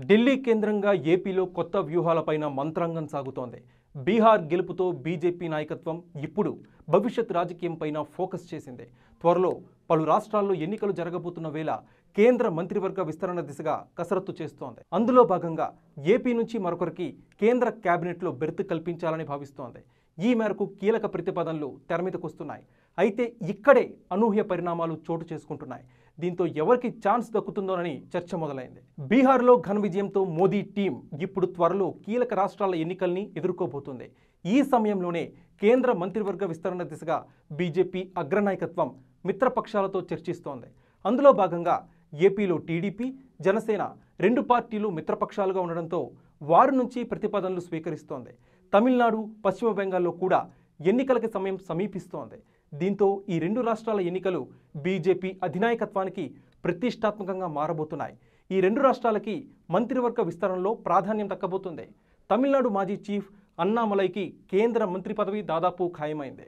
ఢిల్లీ కేంద్రంగా ఏపీలో కొత్త వ్యూహాలపైన మంత్రాంగం సాగుతోంది. బీహార్ గెలుపుతో బీజేపీ నాయకత్వం ఇప్పుడు భవిష్యత్ రాజకీయంపైన ఫోకస్ చేసింది. త్వరలో పలు రాష్ట్రాల్లో ఎన్నికలు జరగబోతున్న వేళ కేంద్ర మంత్రివర్గ విస్తరణ దిశగా కసరత్తు చేస్తోంది. అందులో భాగంగా ఏపీ నుంచి మరొకరికి కేంద్ర కేబినెట్లో బెర్త్ కల్పించాలని భావిస్తోంది. ఈ మేరకు కీలక ప్రతిపాదనలు తెరమీదకొస్తున్నాయి. అయితే ఇక్కడే అనూహ్య పరిణామాలు చోటు చేసుకుంటున్నాయి. దీంతో ఎవరికి ఛాన్స్ దక్కుతుందోనని చర్చ మొదలైంది. బీహార్లో ఘన విజయంతో మోదీ టీం ఇప్పుడు త్వరలో కీలక రాష్ట్రాల ఎన్నికల్ని ఎదుర్కోబోతుంది. ఈ సమయంలోనే కేంద్ర మంత్రివర్గ విస్తరణ దిశగా బీజేపీ అగ్రనాయకత్వం మిత్రపక్షాలతో చర్చిస్తోంది. అందులో భాగంగా ఏపీలో టీడీపీ, జనసేన రెండు పార్టీలు మిత్రపక్షాలుగా ఉండడంతో వారి నుంచి ప్రతిపాదనలు స్వీకరిస్తోంది. తమిళనాడు, పశ్చిమ బెంగాల్లో కూడా ఎన్నికలకి సమయం సమీపిస్తోంది. దీంతో ఈ రెండు రాష్ట్రాల ఎన్నికలు బీజేపీ అధినాయకత్వానికి ప్రతిష్టాత్మకంగా మారబోతున్నాయి. ఈ రెండు రాష్ట్రాలకి మంత్రివర్గ విస్తరణలో ప్రాధాన్యం దక్కబోతుంది. తమిళనాడు మాజీ చీఫ్ అన్నామలైకి కేంద్ర మంత్రి పదవి దాదాపు ఖాయమైంది.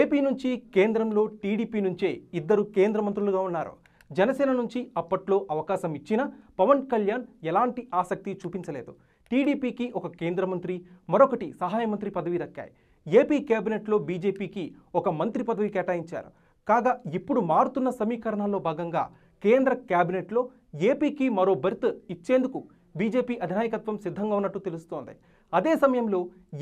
ఏపీ నుంచి కేంద్రంలో టీడీపీ నుంచే ఇద్దరు కేంద్ర మంత్రులుగా ఉన్నారు. జనసేన నుంచి అప్పట్లో అవకాశం ఇచ్చినా పవన్ కళ్యాణ్ ఎలాంటి ఆసక్తి చూపించలేదు. టీడీపీకి ఒక కేంద్ర మంత్రి, మరొకటి సహాయ మంత్రి పదవి దక్కాయి. ఏపీ కేబినెట్లో బీజేపీకి ఒక మంత్రి పదవి కేటాయించారు. కాగా ఇప్పుడు మారుతున్న సమీకరణాల్లో భాగంగా కేంద్ర కేబినెట్లో ఏపీకి మరో బెర్త్ ఇచ్చేందుకు బీజేపీ అధినాయకత్వం సిద్ధంగా ఉన్నట్టు తెలుస్తోంది. అదే సమయంలో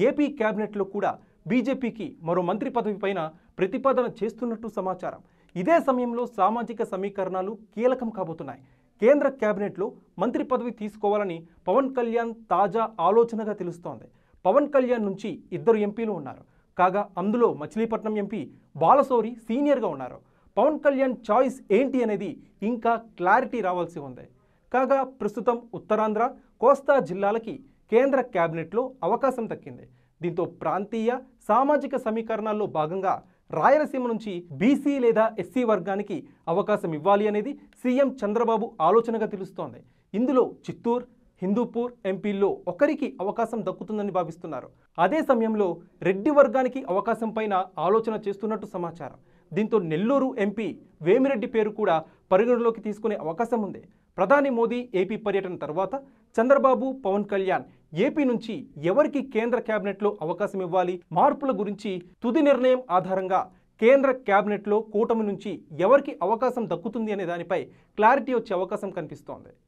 ఏపీ కేబినెట్లో కూడా బీజేపీకి మరో మంత్రి పదవి పైన ప్రతిపాదన చేస్తున్నట్టు సమాచారం. ఇదే సమయంలో సామాజిక సమీకరణాలు కీలకం కాబోతున్నాయి. కేంద్ర కేబినెట్లో మంత్రి పదవి తీసుకోవాలని పవన్ కళ్యాణ్ తాజా ఆలోచనగా తెలుస్తోంది. పవన్ కళ్యాణ్ నుంచి ఇద్దరు ఎంపీలు ఉన్నారు. కాగా అందులో మచిలీపట్నం ఎంపీ బాలశౌరి సీనియర్గా ఉన్నారు. పవన్ కళ్యాణ్ చాయిస్ ఏంటి అనేది ఇంకా క్లారిటీ రావాల్సి ఉంది. కాగా ప్రస్తుతం ఉత్తరాంధ్ర, కోస్తా జిల్లాలకి కేంద్ర కేబినెట్లో అవకాశం దక్కింది. దీంతో ప్రాంతీయ సామాజిక సమీకరణాల్లో భాగంగా రాయలసీమ నుంచి బీసీ లేదా ఎస్సీ వర్గానికి అవకాశం ఇవ్వాలి అనేది సీఎం చంద్రబాబు ఆలోచనగా తెలుస్తోంది. ఇందులో చిత్తూరు, హిందూపూర్ ఎంపీల్లో ఒకరికి అవకాశం దక్కుతుందని భావిస్తున్నారు. అదే సమయంలో రెడ్డి వర్గానికి అవకాశం పైన ఆలోచన చేస్తున్నట్టు సమాచారం. దీంతో నెల్లూరు ఎంపీ వేమిరెడ్డి పేరు కూడా పరిగణలోకి తీసుకునే అవకాశం ఉంది. ప్రధాని మోదీ ఏపీ పర్యటన తర్వాత చంద్రబాబు, పవన్ కళ్యాణ్ ఏపీ నుంచి ఎవరికి కేంద్ర కేబినెట్లో అవకాశం ఇవ్వాలి, మార్పుల గురించి తుది నిర్ణయం ఆధారంగా కేంద్ర కేబినెట్లో కూటమి నుంచి ఎవరికి అవకాశం దక్కుతుంది అనే దానిపై క్లారిటీ వచ్చే అవకాశం కనిపిస్తోంది.